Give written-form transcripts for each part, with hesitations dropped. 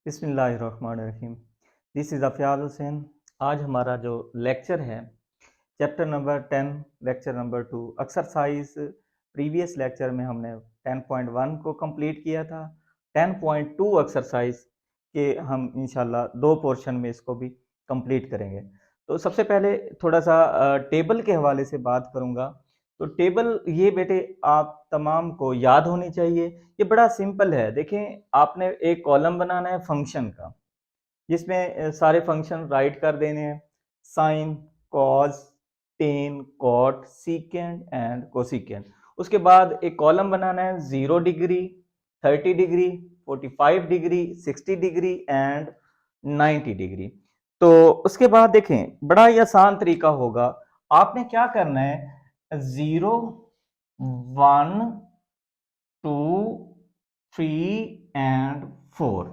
बिस्मिल्लाहिर्रहमानिर्रहीम। This is Afyaz Hussain. आज हमारा जो लेक्चर है chapter number 10 lecture number 2 exercise. Previous lecture में हमने 10.1 को कंप्लीट किया था। 10.2 एक्सरसाइज के हम इंशाल्लाह दो पोर्शन में इसको भी कंप्लीट करेंगे। तो सबसे पहले थोड़ा सा टेबल के हवाले से बात करूँगा। तो टेबल ये बेटे आप तमाम को याद होनी चाहिए। ये बड़ा सिंपल है। देखें, आपने एक कॉलम बनाना है फंक्शन का, जिसमें सारे फंक्शन राइट कर देने हैं। Sine, cos, tan, cot, secant and cosecant. उसके बाद एक कॉलम बनाना है 0 degree, 30 degree, 45 degree, 60 degree and 90 degree. तो उसके बाद देखें, बड़ा ही आसान तरीका होगा। आपने क्या करना है, 0, 1, 2, 3 एंड 4,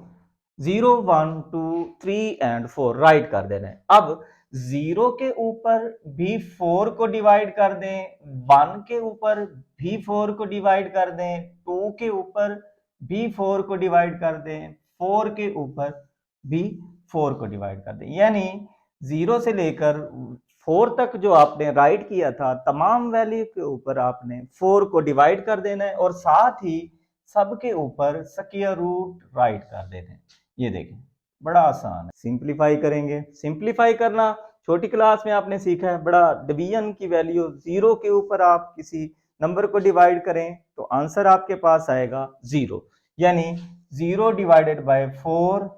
0, 1, 2, 3 एंड 4 राइट कर देना है। अब 0 के ऊपर भी 4 को डिवाइड कर दें, 1 के ऊपर भी 4 को डिवाइड कर दें, 2 के ऊपर भी 4 को डिवाइड कर दें, 4 के ऊपर भी 4 को डिवाइड कर दें। यानी 0 से लेकर 4 तक जो आपने राइट किया था, तमाम वैल्यू के ऊपर आपने 4 को डिवाइड कर देना है और साथ ही सबके ऊपर स्क्वायर रूट राइट कर देते हैं। ये देखें, बड़ा आसान है। सिंपलीफाई करेंगे। सिंपलीफाई करना छोटी क्लास में आपने सीखा है। बड़ा डिवीजन की वैल्यू 0 के ऊपर आप किसी नंबर को डिवाइड करें तो आंसर आपके पास आएगा 0, यानी 0 डिवाइडेड बाय 4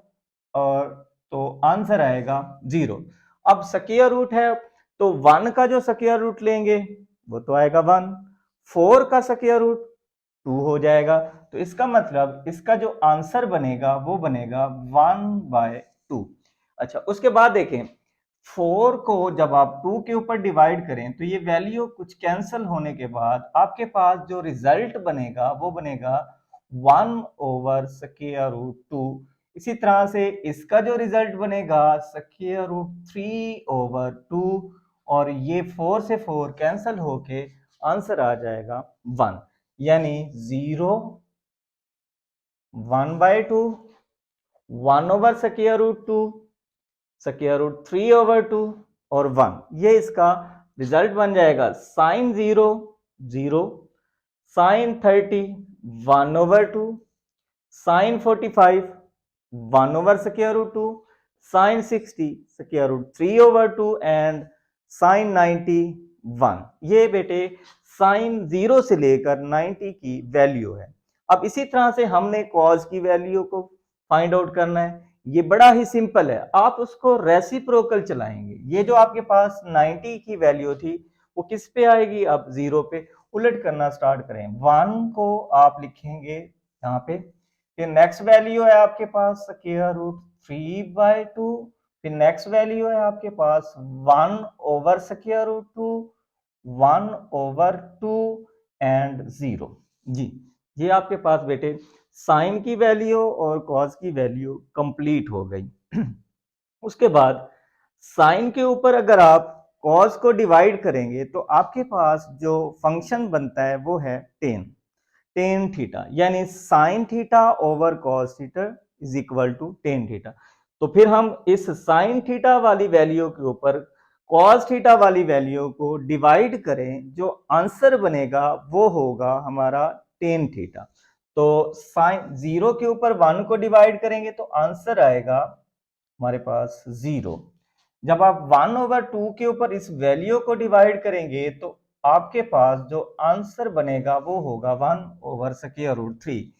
और तो आंसर आएगा 0। अब स्क्वायर रूट है तो 1 का जो स्क्वायर रूट लेंगे वो तो आएगा 1, 4 का स्क्वायर रूट 2 हो जाएगा। तो इसका मतलब इसका जो आंसर बनेगा वो बनेगा 1/2। अच्छा, उसके बाद देखें, 4 को जब आप 2 के ऊपर डिवाइड करें तो ये वैल्यू कुछ कैंसिल होने के बाद आपके पास जो रिजल्ट बनेगा वो बनेगा 1/√2। इसी तरह से इसका जो रिजल्ट बनेगा √3/2 और ये 4 से 4 कैंसिल होके आंसर आ जाएगा 1, यानी 0, 1/2, 1/√2, √3/2 और 1। ये इसका रिजल्ट बन जाएगा। Sine 0, 0, sine 30, 1/2, sine 45, 1/√2, sine 60, √3/2 and sine 90, 1। ये बेटे साइन 0 से लेकर 90 की वैल्यू है। अब इसी तरह से हमने कॉज की वैल्यू को फाइंड आउट करना है। ये बड़ा ही सिंपल है। आप उसको रेसिप्रोकल चलाएंगे। ये जो आपके पास 90 की वैल्यू थी वो किस पे आएगी, अब 0 पे। उलट करना स्टार्ट करें। 1 को आप लिखेंगे यहाँ पे, फिर नेक्स्ट वैल्यू है आपके पास √3/2, फिर नेक्स्ट वैल्यू है आपके पास 1/√2, 1/2 एंड 0। जी, ये आपके पास बेटे साइन की वैल्यू और कॉस की वैल्यू कंप्लीट हो गई। उसके बाद साइन के ऊपर अगर आप कॉस को डिवाइड करेंगे तो आपके पास जो फंक्शन बनता है वो है टेन थीटा, यानी sine theta over cos theta is equal to tan theta. तो फिर हम इस साइन थीटा वाली वैल्यू के ऊपर कॉस थीटा वाली वैल्यू को डिवाइड करें, जो आंसर बनेगा वो होगा हमारा टेन थीटा। तो साइन 0 के ऊपर 1 को डिवाइड करेंगे तो आंसर आएगा हमारे पास 0। जब आप 1/2 के ऊपर इस वैल्यू को डिवाइड करेंगे तो आपके पास जो आंसर बनेगा वो होगा 1/√3।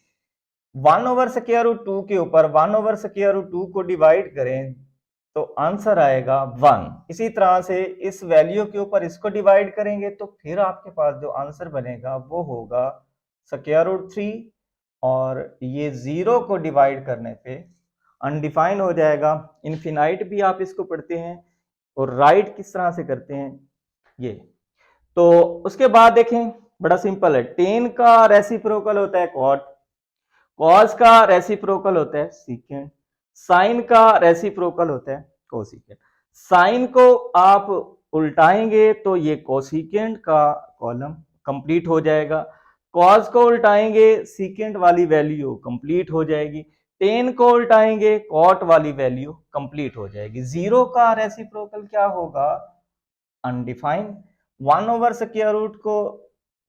1/√2 के ऊपर 1/√2 को डिवाइड करें तो आंसर आएगा 1। इसी तरह से इस वैल्यू के ऊपर इसको डिवाइड करेंगे तो फिर आपके पास जो आंसर बनेगा वो होगा √3, और ये 0 को डिवाइड करने पे अनडिफाइन हो जाएगा। इनफिनाइट भी आप इसको पढ़ते हैं और राइट किस तरह से करते हैं ये। तो उसके बाद देखें, बड़ा सिंपल है। टेन का रेसिप्रोकल होता है कॉट, कॉस का रेसिप्रोकल होता है सीकेंड, साइन का रेसिप्रोकल होता है कोसिकेंड। साइन को आप उल्टाएंगे तो ये कोसिकेंड का कॉलम कंप्लीट हो जाएगा। कॉस को उल्टाएंगे सीकेंड वाली वैल्यू कंप्लीट हो जाएगी। टेन को उल्टाएंगे, कॉट वाली वैल्यू कंप्लीट हो जाएगी। जीरो का रेसिप्रोकल क्या होगा? अनडिफाइंड। 1/√, को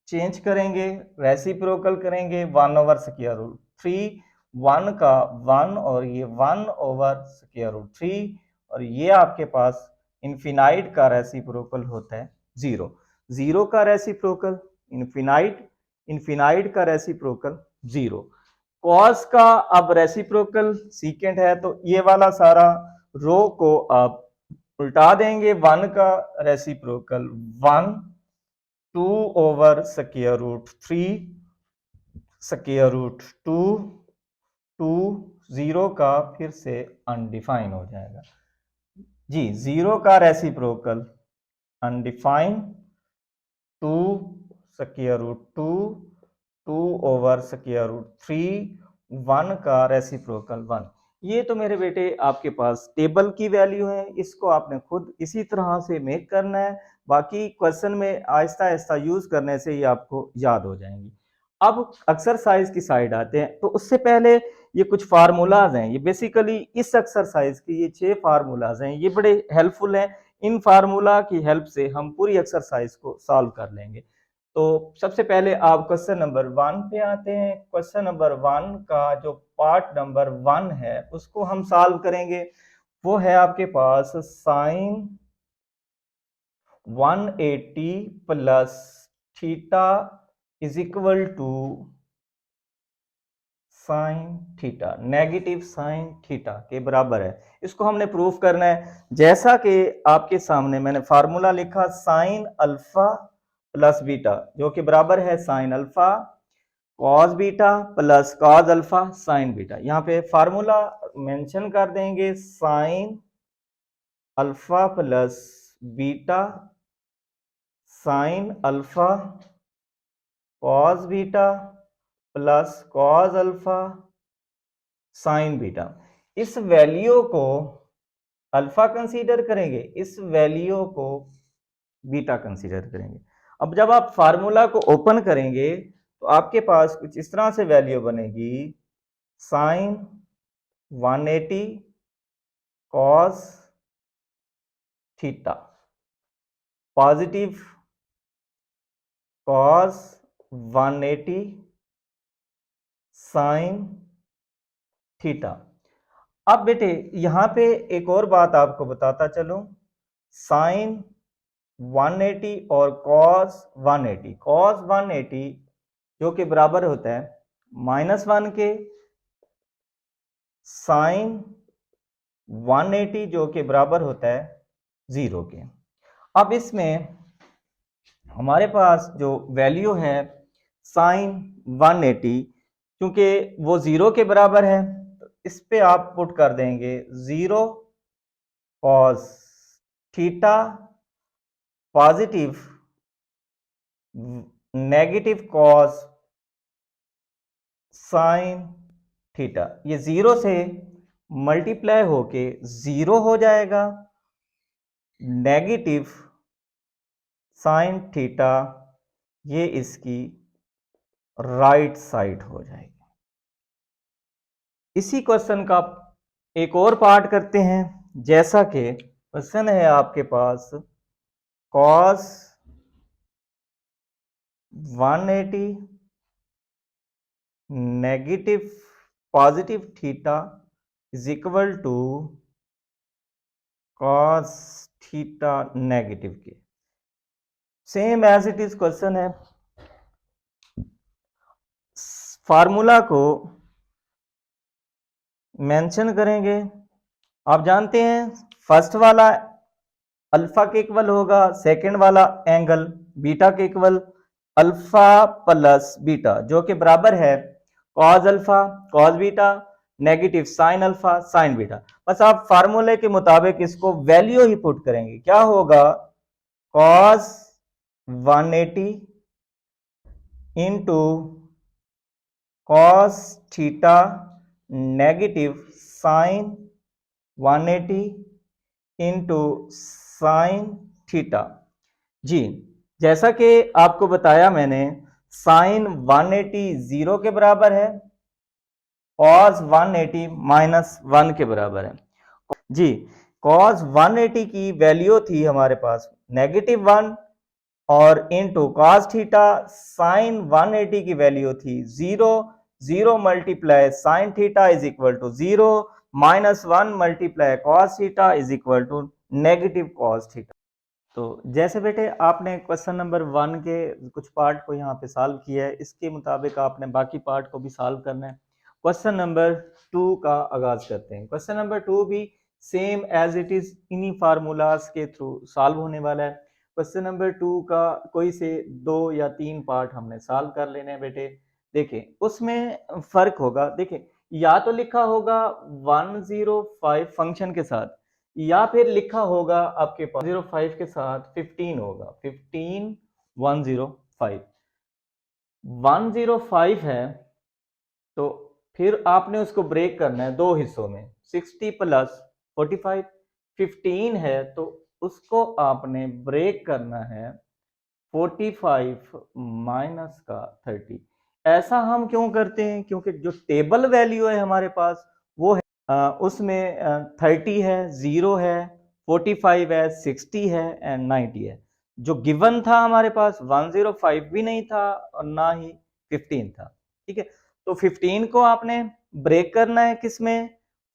चेंज करेंगे, रेसिप्रोकल करेंगे 1/√। 3, 1 का 1 और ये 1/√3, और ये आपके पास इनफिनाइट का रेसिप्रोकल होता है 0। 0 का रेसिप्रोकल इनफिनाइट, इनफिनाइट का रेसिप्रोकल 0। कॉस का अब रेसिप्रोकल सीकेंट है, तो ये वाला सारा रो को आप उल्टा देंगे। 1 का रेसिप्रोकल 1, 2/√3, √2, 2, 0 का फिर से अनडिफाइन हो जाएगा जी। 0 का रेसिप्रोकल अनडिफाइंड, 2, √2, 2/√3, 1 का रेसिप्रोकल 1। ये तो मेरे बेटे आपके पास टेबल की वैल्यू है, इसको आपने खुद इसी तरह से मेक करना है। बाकी क्वेश्चन में आहिस्ता आहिस्ता यूज करने से ही आपको याद हो जाएंगी। अब एक्सरसाइज की साइड आते हैं, तो उससे पहले ये कुछ फार्मूलाज हैं। ये बेसिकली इस एक्सरसाइज के ये 6 फार्मूलाज हैं, ये बड़े हेल्पफुल हैं। इन फार्मूला की हेल्प से हम पूरी एक्सरसाइज को सॉल्व कर लेंगे। तो सबसे पहले आप क्वेश्चन नंबर 1 पे आते हैं। क्वेश्चन नंबर 1 का जो पार्ट नंबर 1 है उसको हम सॉल्व करेंगे। वो है आपके पास sine 180 plus theta is equal to sine theta, negative sine theta के बराबर है। इसको हमने प्रूफ करना है। जैसा कि आपके सामने मैंने फार्मूला लिखा, साइन अल्फा प्लस बीटा जो कि बराबर है sign alpha cos beta plus cos alpha sine beta. यहाँ पे फार्मूला मेंशन कर देंगे, sign alpha plus beta sine alpha cos beta plus cos alpha sine beta. इस वैल्यू को अल्फा कंसीडर करेंगे, इस वैल्यू को बीटा कंसीडर करेंगे। अब जब आप फार्मूला को ओपन करेंगे तो आपके पास कुछ इस तरह से वैल्यू बनेगी, sine 180 cos theta positive cos 180 sine theta. अब बेटे यहां पे एक और बात आपको बताता चलूं, साइन 180 और कॉस 180, कॉस 180 जो कि बराबर होता है -1 के, साइन 180 जो कि बराबर होता है 0 के। अब इसमें हमारे पास जो वैल्यू है साइन 180, क्योंकि वो 0 के बराबर है, तो इस पे आप पुट कर देंगे 0 cos theta positive negative cos sine theta. ये 0 से मल्टीप्लाई होके 0 हो जाएगा, नेगेटिव साइन थीटा ये इसकी राइट साइड हो जाएगी। इसी क्वेश्चन का एक और पार्ट करते हैं। जैसा कि क्वेश्चन है आपके पास, cos 180 negative positive theta is equal to cos theta negative के। Same as it is question है। फार्मूला को मेंशन करेंगे। आप जानते हैं फर्स्ट वाला अल्फा के इक्वल होगा, सेकंड वाला एंगल बीटा के इक्वल अल्फा प्लस बीटा जो कि बराबर है cos alpha cos beta negative sine alpha sine beta. बस आप फार्मूले के मुताबिक इसको वैल्यू ही पुट करेंगे। क्या होगा, cos 180 into cos theta negative sine 180 into sine theta. जी जैसा कि आपको बताया मैंने, साइन 180 0 के बराबर है cos 180 माइनस 1 के बराबर है जी। cos 180 की वैल्यू थी हमारे पास -1 और इनटू cos थीटा sin 180 की वैल्यू थी 0, 0 multiply sin theta is equal to 0, -1 multiply cos theta is equal to negative cos theta. तो जैसे बेटे आपने क्वेश्चन नंबर 1 के कुछ पार्ट को यहाँ पे सॉल्व किया है, इसके मुताबिक आपने बाकी पार्ट को भी सॉल्व करना है। क्वेश्चन नंबर 2 का आगाज करते हैं। क्वेश्चन नंबर 2 भी सेम एज इट इज इन्हीं फार्मूलाज के थ्रू सॉल्व होने वाला है। क्वेश्चन नंबर 2 का कोई से 2 या 3 पार्ट हमने सॉल्व कर लेने हैं बेटे। देखें उसमें फर्क होगा, देखें या तो लिखा होगा 105 फंक्शन के साथ या फिर लिखा होगा आपके पास 05 के साथ 15 होगा, 15 105 105 है तो फिर आपने उसको ब्रेक करना है दो हिस्सों में, 60 प्लस 45। 15 है तो उसको आपने ब्रेक करना है 45 माइनस का 30। ऐसा हम क्यों करते हैं? क्योंकि जो टेबल वैल्यू है हमारे पास वो है उसमें 30 है, 0 है, 45 है, 60 है एंड 90 है। जो गिवन था हमारे पास 105 भी नहीं था और ना ही 15 था। ठीक है, तो 15 को आपने ब्रेक करना है किसमें?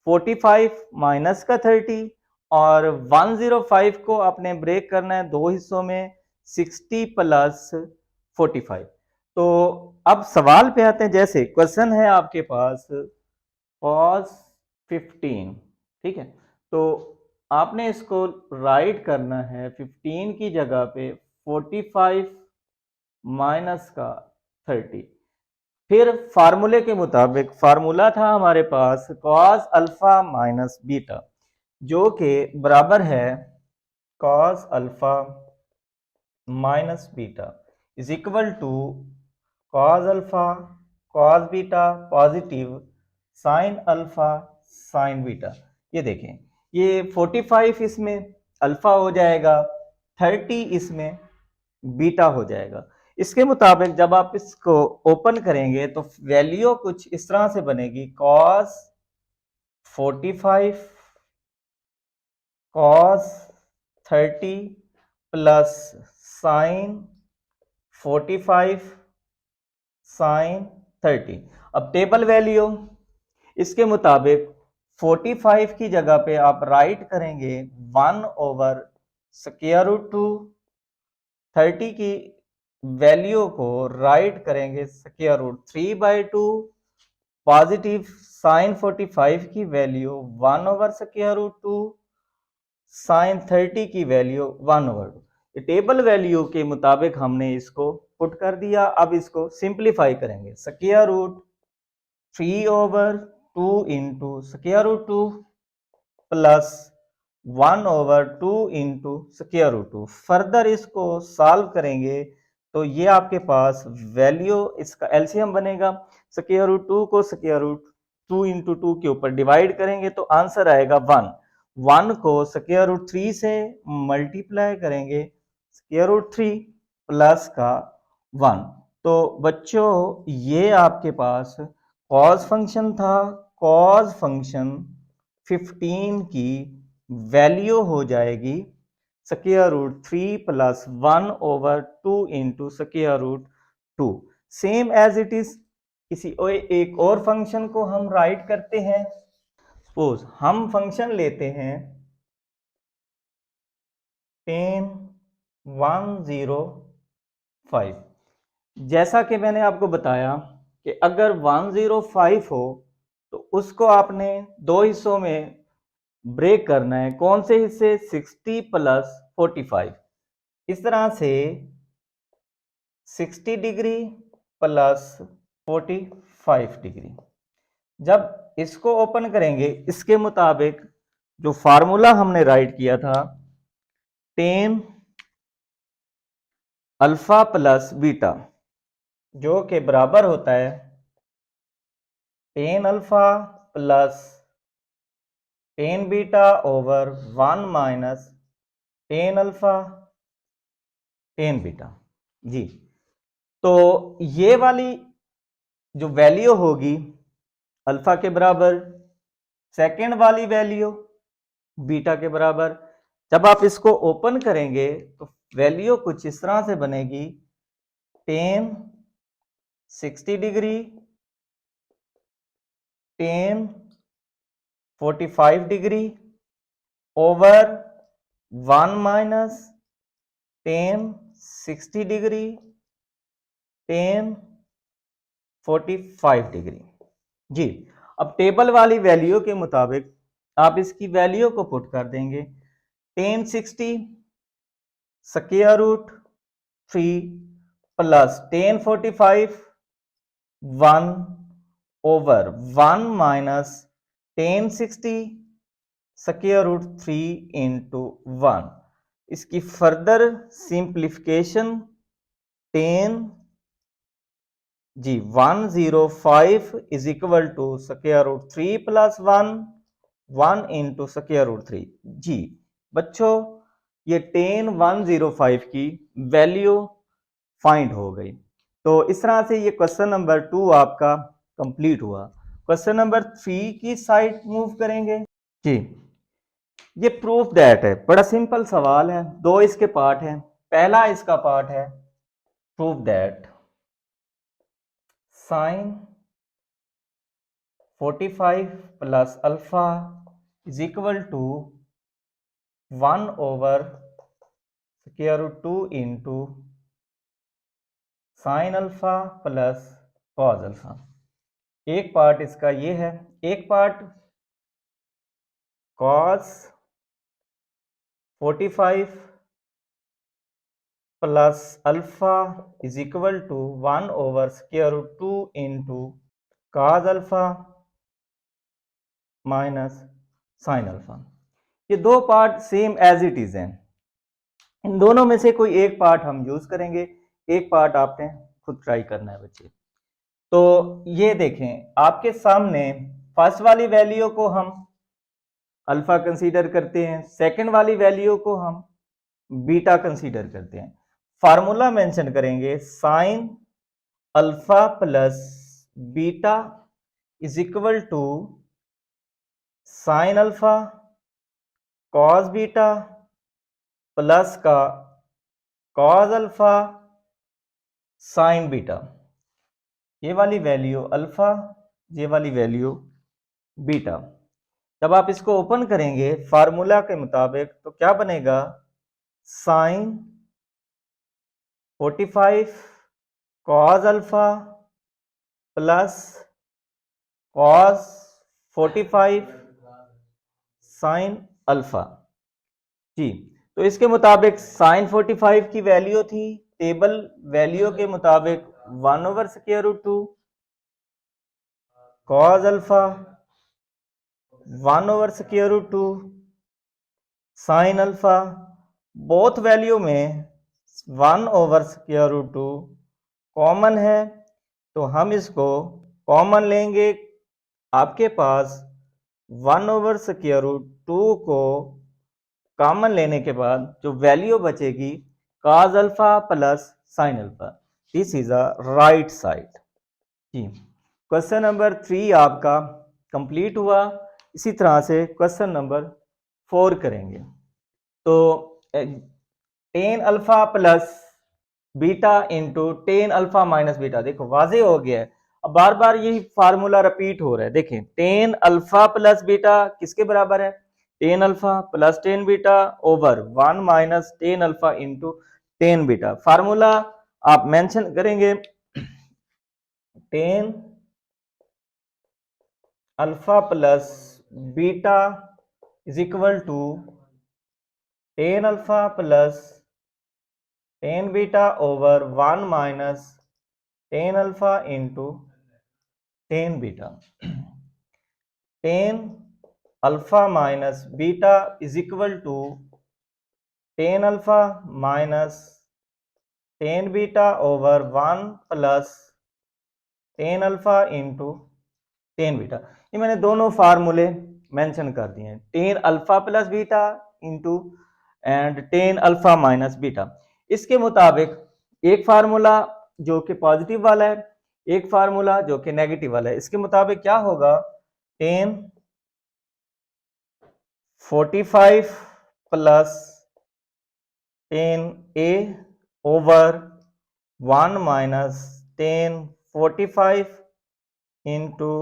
45 माइनस का 30 और 105 को आपने ब्रेक करना है दो हिस्सों में, 60 प्लस 45। तो अब सवाल पे आते हैं। जैसे क्वेश्चन है आपके पास cos 15, ठीक है, तो आपने इसको राइट करना है 15 की जगह पे 45 माइनस का 30। फिर फार्मूले के मुताबिक फार्मूला था हमारे पास cos अल्फा माइनस बीटा जो कि बराबर है cos alpha minus beta is equal to cos alpha cos beta positive sin alpha sin beta. ये देखें ये 45 इसमें अल्फा हो जाएगा, 30 इसमें बीटा हो जाएगा। इसके मुताबिक जब आप इसको ओपन करेंगे तो वैल्यू कुछ इस तरह से बनेगी cos 45 cos 30 plus sin 45 sin 30। अब टेबल वैल्यू इसके मुताबिक 45 की जगह पे आप राइट करेंगे 1 ओवर स्क्वायर रूट 2, 30 की वैल्यू को राइट करेंगे स्क्वायर रूट 3/2, पॉजिटिव साइन 45 की value 1 over square root 2, sine 30 की वैल्यू 1 ओवर 2। टेबल वैल्यू के मुताबिक हमने इसको पुट कर दिया। अब इसको सिंप्लीफाई करेंगे, square root 3 over 2 into square root 2 plus 1 over 2 into square root 2। Further इसको सॉल्व करेंगे तो ये आपके पास वैल्यू इसका एलसीएम बनेगा। स्क्वायर रूट 2 को स्क्वायर रूट 2 इंटू 2 के ऊपर डिवाइड करेंगे तो आंसर आएगा 1। 1 को स्क्वायर रूट 3 से मल्टीप्लाई करेंगे स्क्वायर रूट 3 प्लस का 1। तो बच्चों ये आपके पास कॉस फंक्शन था। कॉस फंक्शन 15 की वैल्यू हो जाएगी square root 3 plus 1 over 2 into square root 2। Same as it is किसी एक और फंक्शन को हम राइट करते हैं। सपोज हम फंक्शन लेते हैं 10 105। जैसा कि मैंने आपको बताया कि अगर 105 हो तो उसको आपने दो हिस्सों में ब्रेक करना है। कौन से हिस्से? 60 प्लस 45। इस तरह से 60 डिग्री प्लस 45 डिग्री। जब इसको ओपन करेंगे इसके मुताबिक जो फार्मूला हमने राइट किया था 10 अल्फा प्लस बीटा जो कि बराबर होता है 10 alpha plus 10 beta over 1 minus 10 alpha 10 beta जी। तो ये वाली जो वैल्यू होगी अल्फा के बराबर, सेकेंड वाली वैल्यू बीटा के बराबर। जब आप इसको ओपन करेंगे तो वैल्यू कुछ इस तरह से बनेगी, tan 60 degree, tan 45 degree over 1 minus tan 60 degree tan 45 degree. जी, अब टेबल वाली वैल्यू के मुताबिक आप इसकी वैल्यू को पुट कर देंगे। tan 60 square root 3 plus tan 45 1 over 1 minus tan 60 square root 3 into 1। इसकी फर्दर सिंप्लीफिकेशन tan जी 105 is equal to square root 3 plus 1 into square root 3। जी बच्चों, ये tan 105 की वैल्यू फाइंड हो गई। तो इस तरह से ये क्वेश्चन नंबर 2 आपका कंप्लीट हुआ। क्वेश्चन नंबर 3 की साइड मूव करेंगे। जी, ये प्रूफ दैट है, बड़ा सिंपल सवाल है, दो इसके पार्ट हैं। पहला इसका पार्ट है proof that sine 45 plus alpha is equal to 1 over square root 2 into sine alpha plus cos alpha. एक पार्ट इसका ये है, एक part cos 45 plus alpha is equal to 1 over square root 2 into cos alpha minus sine alpha. ये दो part same as it is हैं। इन दोनों में से कोई एक पार्ट हम यूज करेंगे, एक पार्ट आपने खुद ट्राई करना है बच्चे। तो ये देखें आपके सामने, फर्स्ट वाली वैल्यू को हम अल्फा कंसीडर करते हैं, सेकंड वाली वैल्यू को हम बीटा कंसीडर करते हैं। फार्मूला मेंशन करेंगे, sine alpha plus beta is equal to sine alpha cos beta plus का कॉस अल्फा साइन बीटा। ये वाली वैल्यू अल्फा, ये वाली वैल्यू बीटा। जब आप इसको ओपन करेंगे फार्मूला के मुताबिक तो क्या बनेगा, sine 45 cos alpha plus cos 45 sine alpha. जी, तो इसके मुताबिक साइन 45 की वैल्यू थी टेबल वैल्यू के मुताबिक 1 over square root 2, cos alpha 1 over square root 2, sine alpha both value में 1 ओवर स्क्वायर रूट 2 कॉमन है, तो हम इसको कॉमन लेंगे। आपके पास 1 ओवर स्क्वायर रूट 2 को कॉमन लेने के बाद जो वैल्यू बचेगी cos alpha plus sine alpha, this is a right side. जी, क्वेश्चन नंबर 3 आपका कंप्लीट हुआ। इसी तरह से क्वेश्चन नंबर 4 करेंगे। तो ten alpha plus beta into ten alpha minus beta, देखो वाजे हो गया है। अब बार बार यही फार्मूला रिपीट हो रहा है। देखें, टेन अल्फा प्लस बीटा किसके बराबर है, tan alpha plus tan beta over 1 minus tan alpha into tan beta. Formula आप मेंशन करेंगे, tan alpha plus beta is equal to tan alpha plus tan beta over 1 minus tan alpha into tan beta. Tan alpha minus beta is equal to tan alpha minus tan beta over 1 plus tan alpha into tan beta. ये मैंने दोनों फार्मूले mention कर दिए हैं, ten alpha plus beta into and ten alpha minus beta. इसके मुताबिक एक फार्मूला जो कि पॉजिटिव वाला है, एक फार्मूला जो कि नेगेटिव वाला है, इसके मुताबिक क्या होगा, tan 45 plus tan a over 1 minus tan 45 into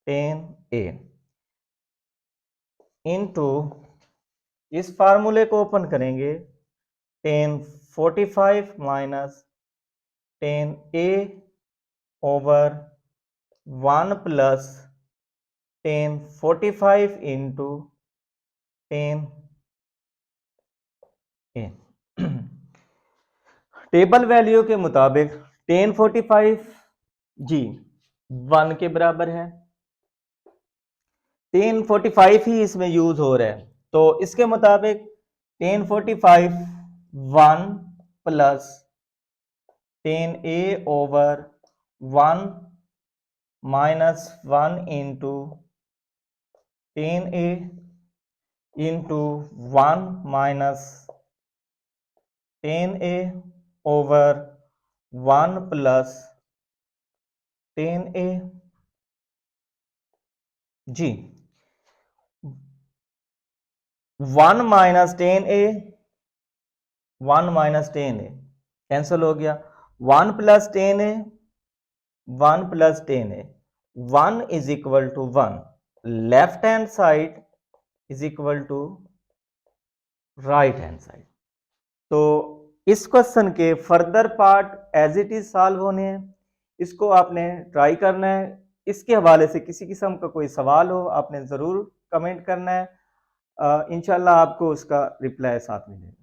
tan a into इस फार्मूले को ओपन करेंगे, tan 45 minus tan a over 1 plus tan 45 into tan a। Table value के मुताबिक tan 45 जी 1 के बराबर है, tan 45 ही इसमें यूज हो रहा है, तो इसके मुताबिक tan 45 1 plus tan a over 1 minus 1 into tan a into 1 minus tan a over 1 plus tan a जी 1 minus tan a 1 minus tan a cancel हो गया, 1 plus tan a 1 plus tan a 1 is equal to 1, left hand side is equal to right hand side. तो इस question के further part as it is solve होने हैं, इसको आपने try करना है। इसके हवाले से किसी किस्म का कोई सवाल हो आपने ज़रूर कमेंट करना है, इंशाल्लाह आपको उसका रिप्लाई साथ मिलेगा।